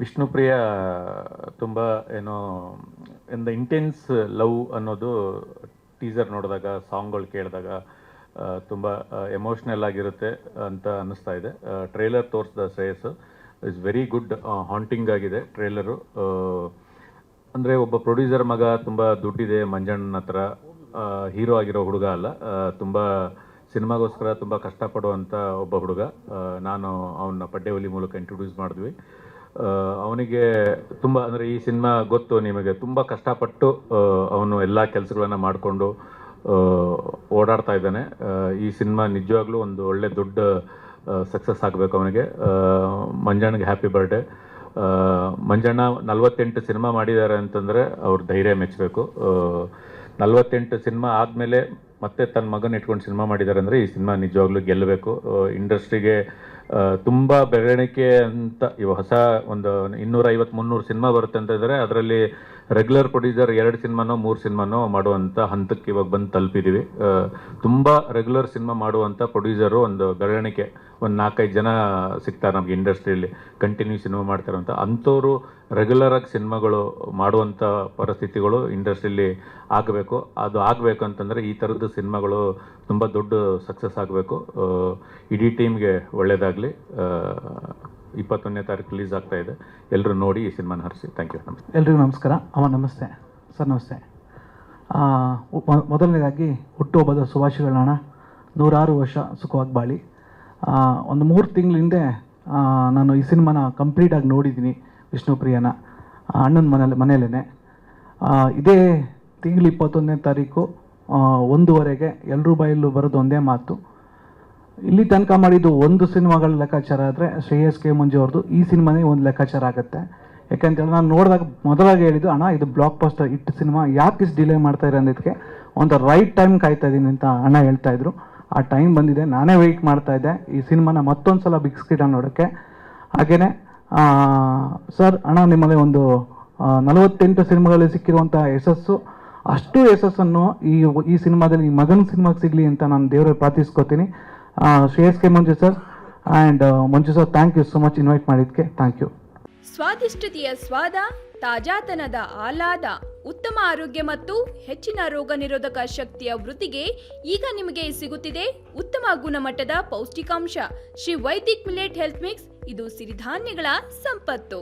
ವಿಷ್ಣುಪ್ರಿಯ ತುಂಬ ಏನೋ ಇಂದ ಇಂಟೆನ್ಸ್ ಲವ್ ಅನ್ನೋದು ಟೀಸರ್ ನೋಡಿದಾಗ ಸಾಂಗ್ಗಳು ಕೇಳಿದಾಗ ತುಂಬ ಎಮೋಷ್ನಲ್ ಆಗಿರುತ್ತೆ ಅಂತ ಅನ್ನಿಸ್ತಾ ಇದೆ. ಟ್ರೇಲರ್ ತೋರಿಸಿದ Shreyas is very good, haunting ಆಗಿದೆ ಟ್ರೇಲರು. ಅಂದರೆ ಒಬ್ಬ ಪ್ರೊಡ್ಯೂಸರ್ ಮಗ, ತುಂಬ ದುಡ್ಡಿದೆ ಮಂಜಣ್ಣನ ಹತ್ರ, ಹೀರೋ ಆಗಿರೋ ಹುಡುಗ ಅಲ್ಲ, ತುಂಬ ಸಿನಿಮಾಗೋಸ್ಕರ ತುಂಬ ಕಷ್ಟಪಡುವಂಥ ಒಬ್ಬ ಹುಡುಗ. ನಾನು ಅವನ್ನ ಪಡ್ಡೆ ಹುಲಿ ಮೂಲಕ ಇಂಟ್ರೊಡ್ಯೂಸ್ ಮಾಡಿದ್ವಿ. ಅವನಿಗೆ ತುಂಬ ಅಂದರೆ ಈ ಸಿನಿಮಾ ಗೊತ್ತು ನಿಮಗೆ, ತುಂಬ ಕಷ್ಟಪಟ್ಟು ಅವನು ಎಲ್ಲ ಕೆಲಸಗಳನ್ನು ಮಾಡಿಕೊಂಡು ಓಡಾಡ್ತಾ ಇದ್ದಾನೆ. ಈ ಸಿನಿಮಾ ನಿಜವಾಗ್ಲೂ ಒಂದು ಒಳ್ಳೆ ದೊಡ್ಡ ಸಕ್ಸಸ್ ಆಗಬೇಕು ಅವನಿಗೆ. ಮಂಜಣ್ಣಗೆ ಹ್ಯಾಪಿ ಬರ್ಡೇ. ಮಂಜಣ್ಣ 48 ಸಿನಿಮಾ ಮಾಡಿದ್ದಾರೆ ಅಂತಂದರೆ ಅವ್ರ ಧೈರ್ಯ ಮೆಚ್ಚಬೇಕು. 48 ಸಿನಿಮಾ ಆದಮೇಲೆ ಮತ್ತೆ ತನ್ನ ಮಗನ ಇಟ್ಕೊಂಡು ಸಿನಿಮಾ ಮಾಡಿದ್ದಾರೆ ಅಂದರೆ ಈ ಸಿನಿಮಾ ನಿಜವಾಗ್ಲೂ ಗೆಲ್ಲಬೇಕು. ಇಂಡಸ್ಟ್ರಿಗೆ ತುಂಬ ಬೆರಳಿಕೆ ಅಂತ ಇವಾಗ ಹೊಸ ಒಂದು 250-300 ಸಿನಿಮಾ ಬರುತ್ತೆ ಅಂತಂದರೆ ಅದರಲ್ಲಿ ರೆಗ್ಯುಲರ್ ಪ್ರೊಡ್ಯೂಸರ್ 2 ಸಿನಿಮಾನೋ 3 ಸಿನಿಮಾನೋ ಮಾಡುವಂಥ ಹಂತಕ್ಕೆ ಇವಾಗ ಬಂದು ತಲುಪಿದ್ದೀವಿ. ತುಂಬ ರೆಗ್ಯುಲರ್ ಸಿನಿಮಾ ಮಾಡುವಂಥ ಪ್ರೊಡ್ಯೂಸರು ಒಂದು ಬೆರಳಿಕೆ, ಒಂದು 4-5 ಜನ ಸಿಗ್ತಾರೆ ನಮಗೆ ಇಂಡಸ್ಟ್ರಿಯಲ್ಲಿ ಕಂಟಿನ್ಯೂ ಸಿನಿಮಾ ಮಾಡ್ತಾರಂತ. ಅಂಥವ್ರು ರೆಗ್ಯುಲರಾಗಿ ಸಿನಿಮಾಗಳು ಮಾಡುವಂಥ ಪರಿಸ್ಥಿತಿಗಳು ಇಂಡಸ್ಟ್ರಿಯಲ್ಲಿ ಆಗಬೇಕು. ಅದು ಆಗಬೇಕು ಅಂತಂದರೆ ಈ ಥರದ್ದು ಸಿನಿಮಾಗಳು ತುಂಬ ದೊಡ್ಡ ಸಕ್ಸಸ್ ಆಗಬೇಕು. ಇಡೀ ಟೀಮ್ಗೆ ಒಳ್ಳೆಯದಾಗಲಿ. 21ನೇ ತಾರೀಕು ರಿಲೀಸ್ ಆಗ್ತಾ ಇದೆ. ಎಲ್ಲರೂ ನೋಡಿ ಈ ಸಿನಿಮಾನ ಹರಿಸಿ. Thank you. ನಮಸ್ತೆ ಎಲ್ರಿಗೂ ನಮಸ್ಕಾರ. ನಮಸ್ತೆ ಸರ್. ನಮಸ್ತೆ. ಮೊದಲನೇದಾಗಿ ಹುಟ್ಟುಹಬ್ಬದ ಶುಭಾಶಯಗಳನ್ನ. 106 ವರ್ಷ ಸುಖವಾಗಿ ಬಾಳಿ. ಒಂದು 3 ತಿಂಗಳ ಹಿಂದೆ ನಾನು ಈ ಸಿನಿಮಾನ ಕಂಪ್ಲೀಟಾಗಿ ನೋಡಿದ್ದೀನಿ, ವಿಷ್ಣುಪ್ರಿಯನ ಅಣ್ಣನ ಮನೆಯಲ್ಲೇ. ಇದೇ ತಿಂಗಳು 21ನೇ ತಾರೀಕು 1:15ಗೆ ಎಲ್ಲರೂ ಬಾಯಲ್ಲೂ ಬರೋದು ಒಂದೇ ಮಾತು, ಇಲ್ಲಿ ತನಕ ಮಾಡಿದ್ದು ಒಂದು ಸಿನಿಮಾಗಳ ಲೆಕ್ಕಾಚಾರ ಆದರೆ ಶ್ರೇಯಸ್ ಕೆ ಮಂಜು ಅವ್ರದ್ದು ಈ ಸಿನಿಮಾನೇ ಒಂದು ಲೆಕ್ಕಾಚಾರ ಆಗುತ್ತೆ. ಯಾಕೆಂತೇಳಿ ನಾನು ನೋಡಿದಾಗ ಮೊದಲಾಗಿ ಹೇಳಿದ್ದು, ಅಣ್ಣ ಇದು ಬ್ಲಾಕ್ ಬಸ್ಟರ್ ಹಿಟ್ ಸಿನಿಮಾ, ಯಾಕೆ ಇಷ್ಟು ಡಿಲೇ ಮಾಡ್ತಾಯಿರ ಅಂದಿದ್ದಕ್ಕೆ ಒಂದು ರೈಟ್ ಟೈಮ್ ಕಾಯ್ತಾ ಇದ್ದೀನಿ ಅಂತ ಅಣ್ಣ ಹೇಳ್ತಾಯಿದ್ರು. ಆ ಟೈಮ್ ಬಂದಿದೆ. ನಾನೇ ವೆಯ್ಟ್ ಮಾಡ್ತಾಯಿದ್ದೆ ಈ ಸಿನಿಮಾನ ಮತ್ತೊಂದು ಸಲ ಬಿಗ್ ಸ್ಕ್ರೀನ್ ನೋಡೋಕ್ಕೆ. ಹಾಗೆಯೇ ಸರ್, ಅಣ್ಣ ನಿಮ್ಮಲ್ಲಿ ಒಂದು 48 ಸಿನಿಮಾಗಳಲ್ಲಿ ಸಿಕ್ಕಿರುವಂಥ ಯಶಸ್ಸು, ಅಷ್ಟು ಯಶಸ್ಸನ್ನು ಈ ಸಿನಿಮಾದಲ್ಲಿ ಈ ಮಗನ ಸಿನಿಮಾಗೆ ಸಿಗಲಿ ಅಂತ ನಾನು ದೇವರಲ್ಲಿ ಪ್ರಾರ್ಥಿಸ್ಕೋತೀನಿ. Shreyas K Manju sir and Manju sir, thank you so much invite ಮಾಡಿದ್ದಕ್ಕೆ. Thank you. ಸ್ವಾದಿಷ್ಟತೆಯ ಸ್ವಾದ, ತಾಜಾತನದ ಆಹ್ಲಾದ, ಉತ್ತಮ ಆರೋಗ್ಯ ಮತ್ತು ಹೆಚ್ಚಿನ ರೋಗ ನಿರೋಧಕ ಶಕ್ತಿಯ ವೃದ್ಧಿಗೆ ಈಗ ನಿಮಗೆ ಸಿಗುತ್ತಿದೆ ಉತ್ತಮ ಗುಣಮಟ್ಟದ ಪೌಷ್ಟಿಕಾಂಶ Shri Vaidik millet health mix. ಇದು ಸಿರಿಧಾನ್ಯಗಳ ಸಂಪತ್ತು.